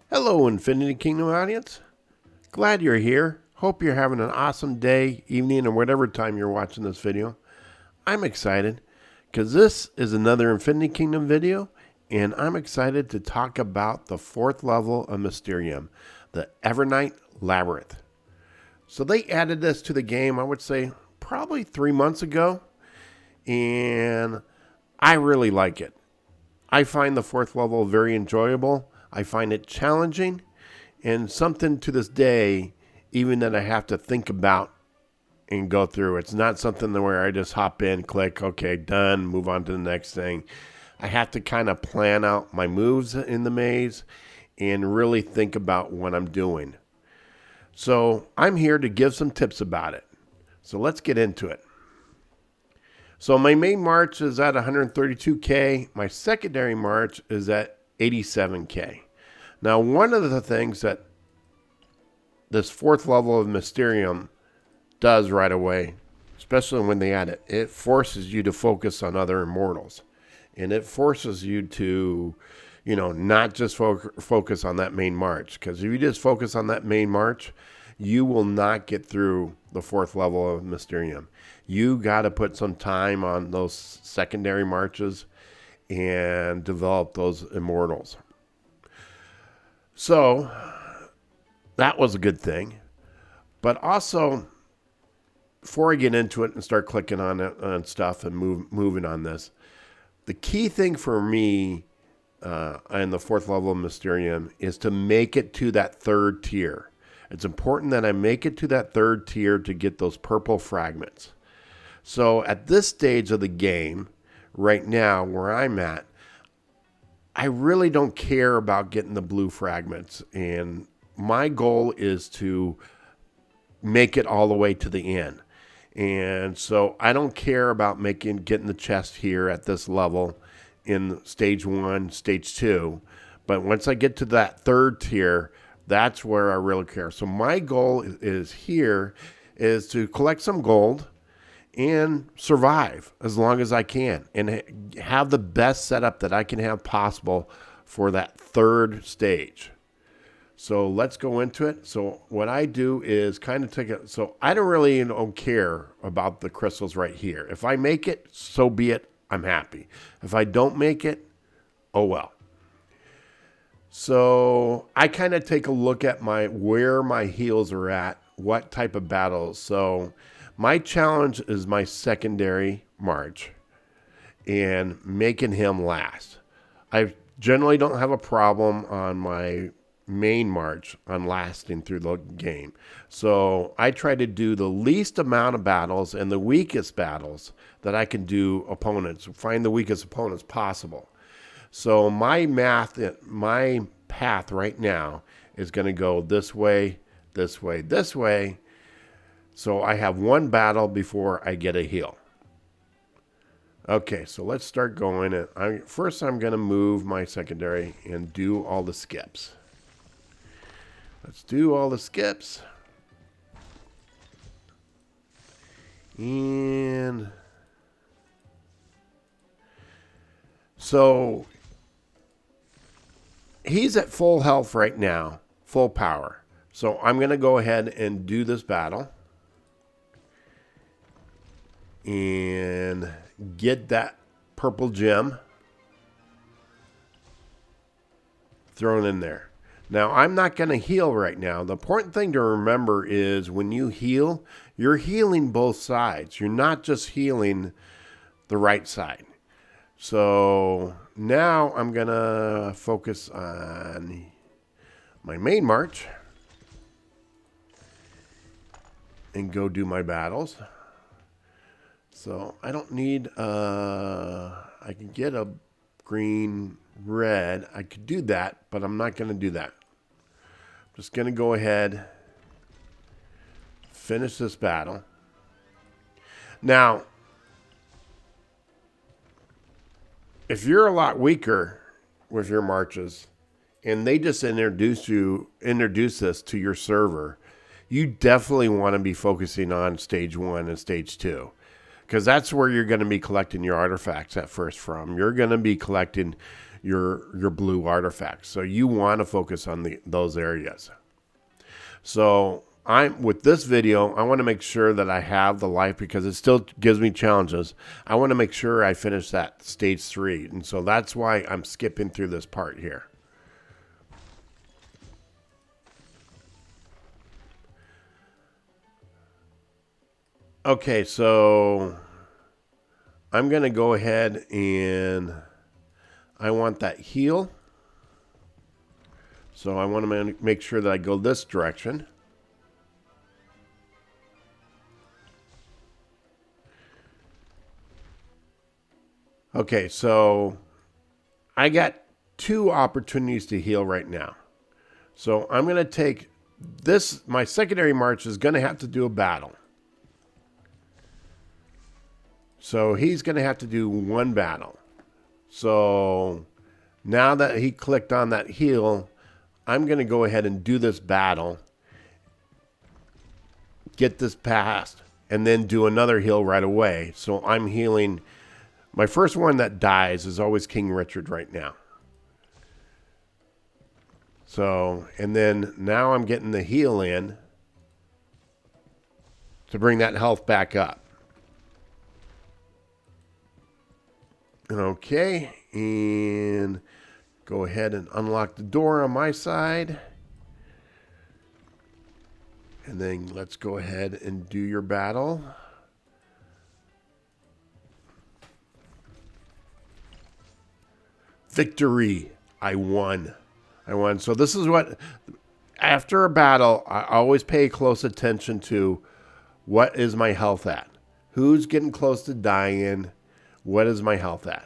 Hello, Infinity Kingdom audience. Glad you're here. Hope you're having an awesome day, evening, or whatever time you're watching this video. I'm excited because this is another Infinity Kingdom video, and I'm excited to talk about the fourth level of Mysterium, the Evernight Labyrinth. So they added this to the game, I would say, probably 3 months ago, and I really like it. I find the fourth level very enjoyable. I find it challenging and something to this day, even that I have to think about and go through. It's not something where I just hop in, click, okay, done, move on to the next thing. I have to kind of plan out my moves in the maze and really think about what I'm doing. So I'm here to give some tips about it. So let's get into it. So my main march is at 132K. My secondary march is at 87K. Now, one of the things that this fourth level of Mysterium does right away, especially when they add it, it forces you to focus on other immortals. And it forces you to, not just focus on that main march. Because if you just focus on that main march, you will not get through the fourth level of Mysterium. You got to put some time on those secondary marches and develop those immortals. So that was a good thing. But also, before I get into it and start clicking on it on stuff and moving on this, the key thing for me in the fourth level of Mysterium is to make it to that third tier. It's important that I make it to that third tier to get those purple fragments. So at this stage of the game, right now, where I'm at, I really don't care about getting the blue fragments. And my goal is to make it all the way to the end. And so I don't care about getting the chest here at this level in stage 1, stage 2. But once I get to that third tier, that's where I really care. So my goal is to collect some gold and survive as long as I can and have the best setup that I can have possible for that third stage. So let's go into it. So what I do is kind of take it. So I don't care about the crystals right here. If I make it, so be it. I'm happy. If I don't make it, oh well. So I kind of take a look at where my heals are at, what type of battles. So my challenge is my secondary march and making him last. I generally don't have a problem on my main march on lasting through the game. So I try to do the least amount of battles and the weakest battles that I can do opponents, find the weakest opponents possible. So my path right now is going to go this way, this way, this way. So I have one battle before I get a heal. Okay, so let's start going. First, I'm going to move my secondary and do all the skips. Let's do all the skips. And so he's at full health right now, full power. So I'm going to go ahead and do this battle and get that purple gem thrown in there. Now, I'm not going to heal right now. The important thing to remember is when you heal, you're healing both sides. You're not just healing the right side. So now I'm going to focus on my main march and go do my battles. So I don't need, I can get a green, red. I could do that, but I'm not going to do that. I'm just going to go ahead, finish this battle. Now, if you're a lot weaker with your marches and they just introduce this to your server, you definitely want to be focusing on stage 1 and stage 2. Because that's where you're going to be collecting your artifacts at first from. You're going to be collecting your blue artifacts. So you want to focus on those areas. So with this video, I want to make sure that I have the life because it still gives me challenges. I want to make sure I finish that stage 3. And so that's why I'm skipping through this part here. Okay, so I'm going to go ahead and I want that heal. So I want to make sure that I go this direction. Okay, so I got 2 opportunities to heal right now. So I'm going to take this, my secondary march is going to have to do a battle. So he's going to have to do 1 battle. So now that he clicked on that heal, I'm going to go ahead and do this battle, get this passed, and then do another heal right away. So I'm healing. My first one that dies is always King Richard right now. So, and then now I'm getting the heal in to bring that health back up. Okay, and go ahead and unlock the door on my side. And then let's go ahead and do your battle. Victory. I won. So this is what, after a battle, I always pay close attention to what is my health at. Who's getting close to dying? What is my health at?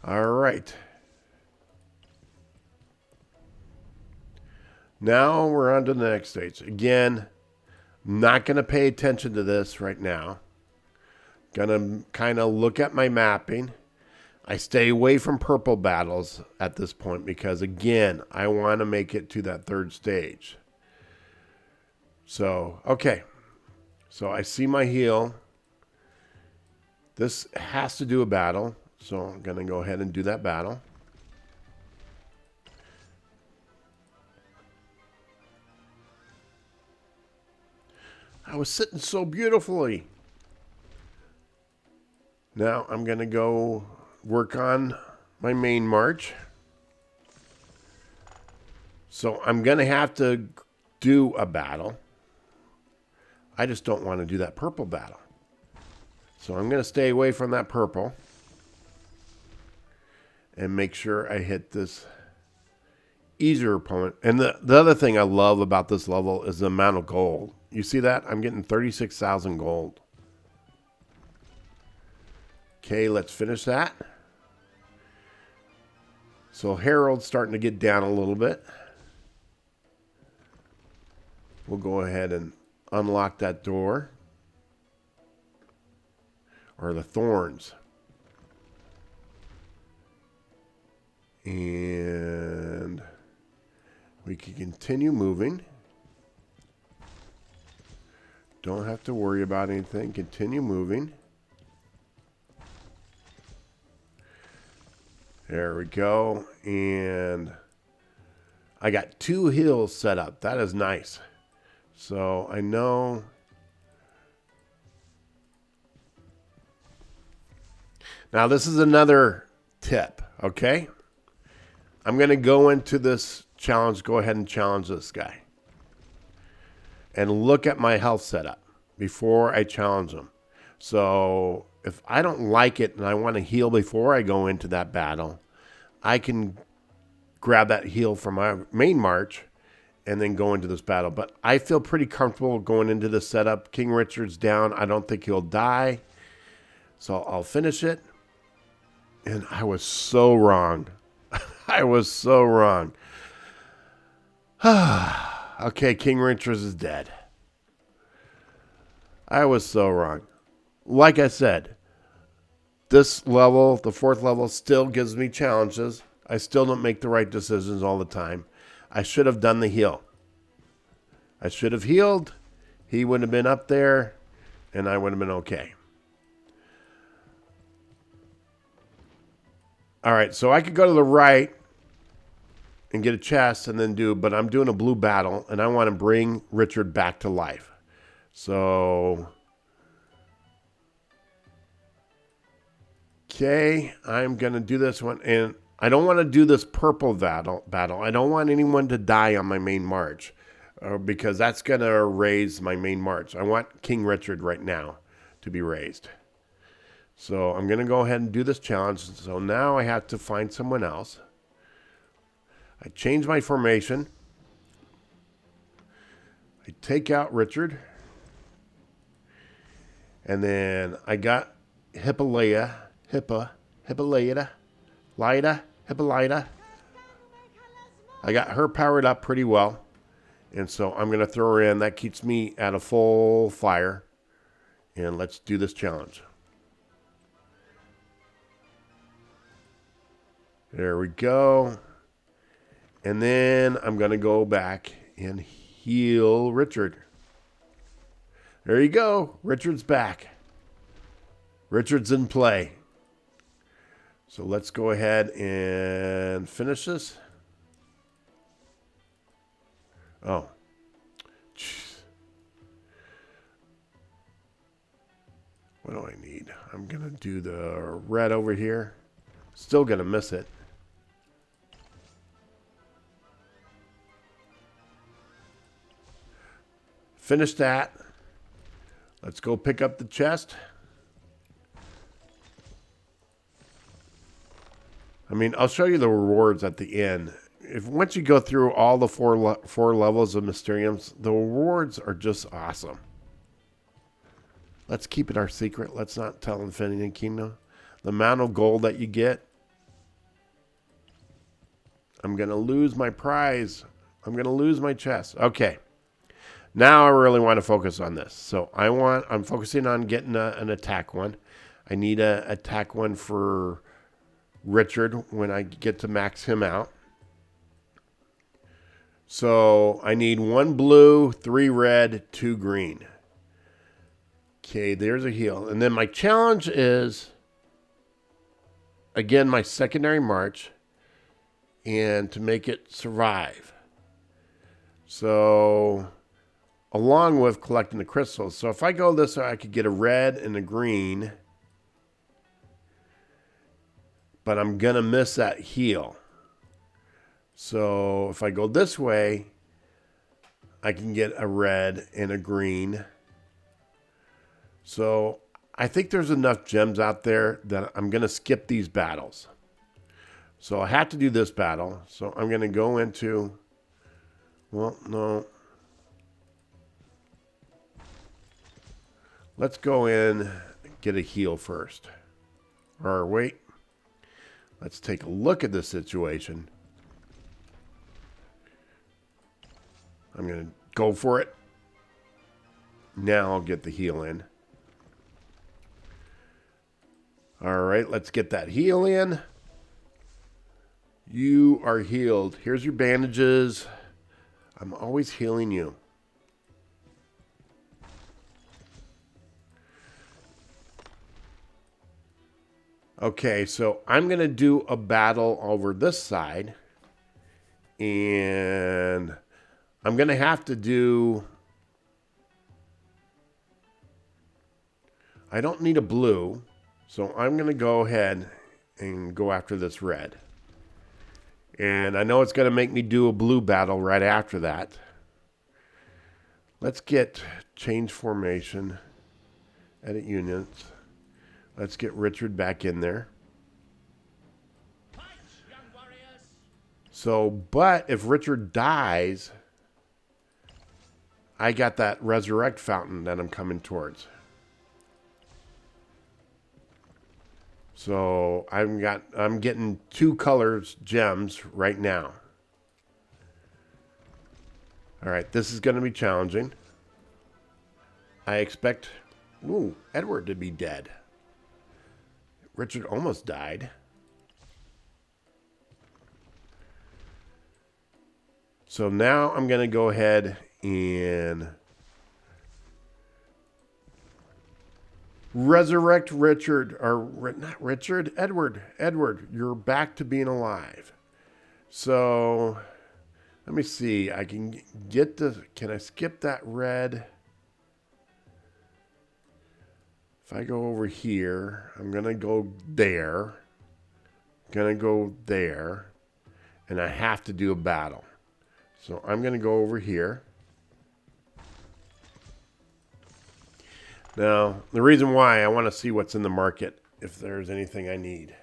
All right. Now we're on to the next stage. Again, not going to pay attention to this right now. Going to kind of look at my mapping. I stay away from purple battles at this point because, again, I want to make it to that 3rd stage. So, okay. So I see my heal. This has to do a battle. So I'm going to go ahead and do that battle. I was sitting so beautifully. Now I'm going to go work on my main march. So I'm going to have to do a battle. I just don't want to do that purple battle. So I'm going to stay away from that purple and make sure I hit this easier opponent. And the other thing I love about this level is the amount of gold. You see that? I'm getting 36,000 gold. Okay, let's finish that. So Harold's starting to get down a little bit. We'll go ahead and unlock that door. Or the thorns. And we can continue moving. Don't have to worry about anything. Continue moving. There we go. And I got 2 hills set up. That is nice. So I know. Now this is another tip, okay? I'm going to go into this challenge. Go ahead and challenge this guy. And look at my health setup before I challenge him. So if I don't like it and I want to heal before I go into that battle, I can grab that heal from my main march and then go into this battle. But I feel pretty comfortable going into this setup. King Richard's down. I don't think he'll die. So I'll finish it. And I was so wrong. I was so wrong. Okay, King Richard is dead. I was so wrong. Like I said, this level, the 4th level, still gives me challenges. I still don't make the right decisions all the time. I should have done the heal. I should have healed. He would have been up there, and I would have been okay. All right, so I could go to the right and get a chest and then but I'm doing a blue battle and I want to bring Richard back to life. So, okay, I'm going to do this one. And I don't want to do this purple battle. I don't want anyone to die on my main march because that's going to raise my main march. I want King Richard right now to be raised. So I'm going to go ahead and do this challenge. So now I have to find someone else. I change my formation. I take out Richard. And then I got Hippolyta. I got her powered up pretty well. And so I'm going to throw her in. That keeps me at a full fire. And let's do this challenge. There we go. And then I'm going to go back and heal Richard. There you go. Richard's back. Richard's in play. So let's go ahead and finish this. Oh. Jeez. What do I need? I'm going to do the red over here. Still going to miss it. Finish that. Let's go pick up the chest. I mean, I'll show you the rewards at the end. Once you go through all the four levels of Mysteriums, the rewards are just awesome. Let's keep it our secret. Let's not tell Infinity Kingdom. The amount of gold that you get. I'm going to lose my prize. I'm going to lose my chest. Okay. Now I really want to focus on this. So I'm focusing on getting an attack one. I need an attack one for Richard when I get to max him out. So I need 1 blue, 3 red, 2 green. Okay, there's a heal. And then my challenge is, again, my secondary march. And to make it survive. So, along with collecting the crystals. So if I go this way, I could get a red and a green. But I'm going to miss that heal. So if I go this way, I can get a red and a green. So I think there's enough gems out there that I'm going to skip these battles. So I have to do this battle. So I'm going to go into, well, no. Let's go in and get a heal first. Or wait. Let's take a look at the situation. I'm going to go for it. Now I'll get the heal in. All right, let's get that heal in. You are healed. Here's your bandages. I'm always healing you. Okay, so I'm going to do a battle over this side. And I'm going to have to do... I don't need a blue. So I'm going to go ahead and go after this red. And I know it's going to make me do a blue battle right after that. Let's get change formation. Edit units. Let's get Richard back in there. So, but if Richard dies, I got that resurrect fountain that I'm coming towards. So I'm getting 2 colors gems right now. All right, this is going to be challenging. I expect Edward to be dead. Richard almost died. So now I'm going to go ahead and Resurrect Richard, or not Richard, Edward. Edward, you're back to being alive. So, let me see. I can get the, can I skip that red? If I go over here, I'm going to go there. Going to go there. And I have to do a battle. So I'm going to go over here. Now, the reason why I want to see what's in the market, if there's anything I need.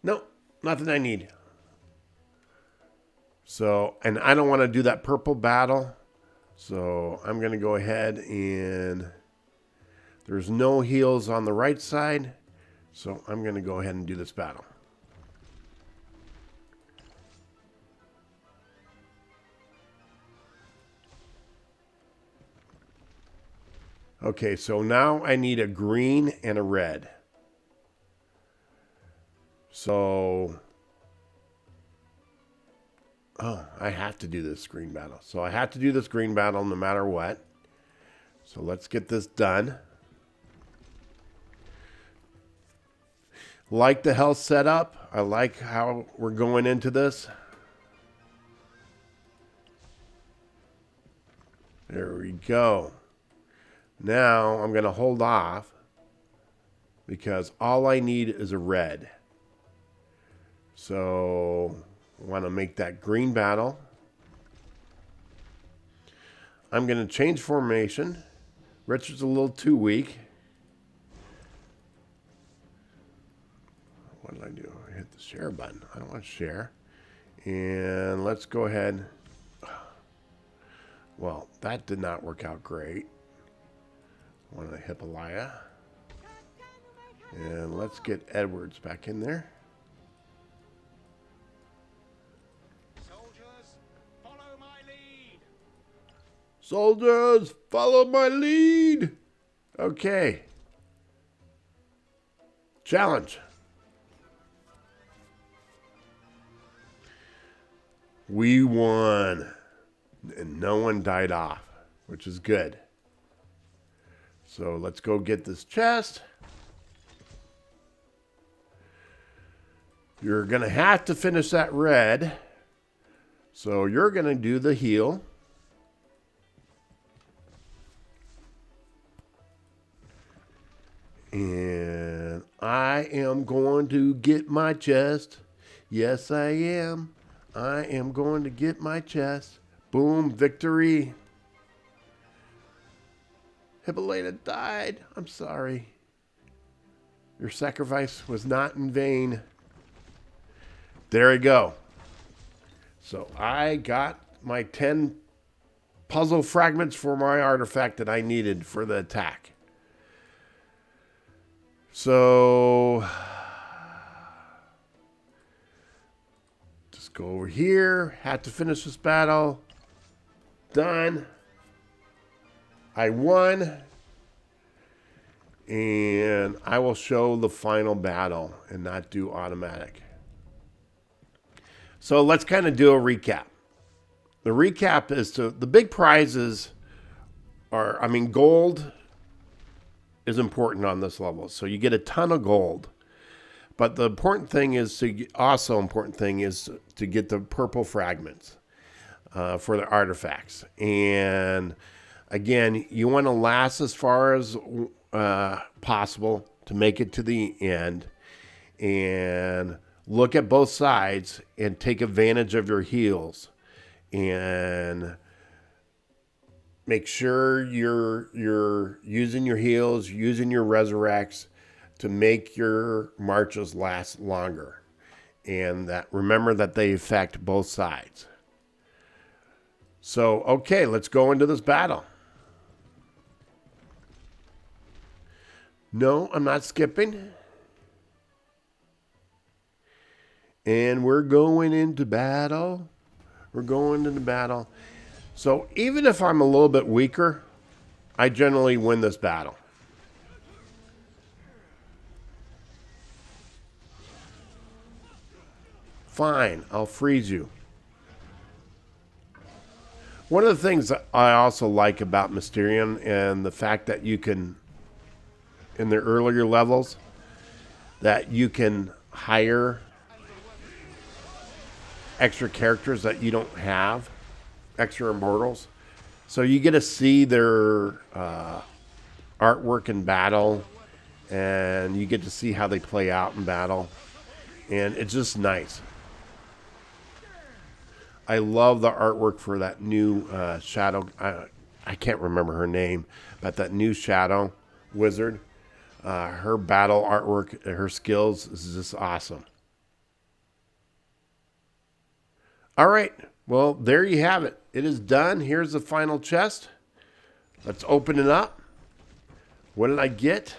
Nope, nothing I need. So, and I don't want to do that purple battle. So I'm going to go ahead and there's no heals on the right side. So I'm going to go ahead and do this battle. Okay, so now I need a green and a red. So, oh, I have to do this green battle. So I have to do this green battle no matter what. So let's get this done. Like the health setup. I like how we're going into this. There we go. Now I'm going to hold off because all I need is a red. So I want to make that green battle. I'm going to change formation. Richard's a little too weak. What did I do? I hit the share button. I don't want to share. And let's go ahead. Well, that did not work out great. One of the Hippolaya. And let's get Edwards back in there. Soldiers, follow my lead. Soldiers, follow my lead. Okay. Challenge. We won. And no one died off, which is good. So let's go get this chest. You're going to have to finish that red. So you're going to do the heal. And I am going to get my chest. Yes, I am. I am going to get my chest. Boom, victory. Hippolyta died. I'm sorry. Your sacrifice was not in vain. There we go. So I got my 10 puzzle fragments for my artifact that I needed for the attack. So just go over here. Had to finish this battle. Done. I won. And I will show the final battle and not do automatic. So let's kind of do a recap. The recap is to the big prizes are, I mean, gold is important on this level. So you get a ton of gold. But the important thing is to get the purple fragments for the artifacts. And again, you want to last as far as possible to make it to the end. And look at both sides and take advantage of your heals. And make sure you're using your heals, using your resurrects to make your marches last longer. And that remember that they affect both sides. So, okay, let's go into this battle. No, I'm not skipping. And we're going into battle. We're going into battle. So even if I'm a little bit weaker, I generally win this battle. Fine, I'll freeze you. One of the things that I also like about Mysterium and the fact that you can in the earlier levels that you can hire extra characters that you don't have, extra immortals. So you get to see their artwork in battle, and you get to see how they play out in battle, and it's just nice. I love the artwork for that new shadow. I can't remember her name, but that new shadow wizard. Her battle artwork, her skills is just awesome. All right. Well, there you have it. It is done. Here's the final chest. Let's open it up. What did I get?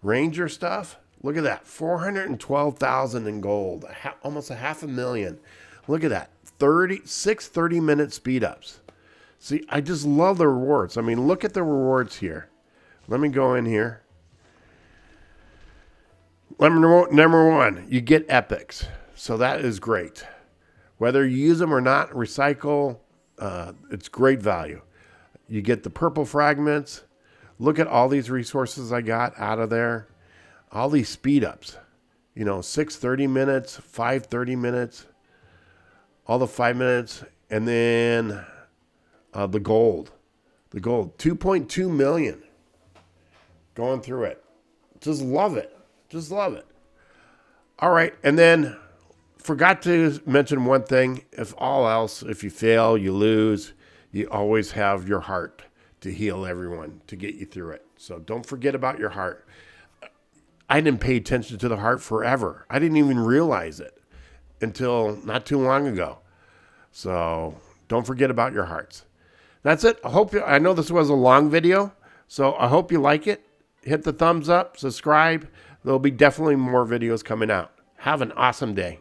Ranger stuff. Look at that. 412,000 in gold. Almost a half a million. Look at that. 30-minute speed ups. See, I just love the rewards. I mean, look at the rewards here. Let me go in here. Number one, you get epics. So that is great. Whether you use them or not, recycle, it's great value. You get the purple fragments. Look at all these resources I got out of there. All these speed ups. 6 30 minutes, 5 30 minutes, all the 5 minutes, and then the gold. The gold, 2.2 million. Going through it. Just love it. Just love it. All right, and then forgot to mention one thing. If all else, if you fail, you lose, you always have your heart to heal everyone, to get you through it. So don't forget about your heart. I didn't pay attention to the heart forever. I didn't even realize it until not too long ago. So don't forget about your hearts. That's it. I know this was a long video, so I hope you like it. Hit the thumbs up, subscribe. There'll be definitely more videos coming out. Have an awesome day.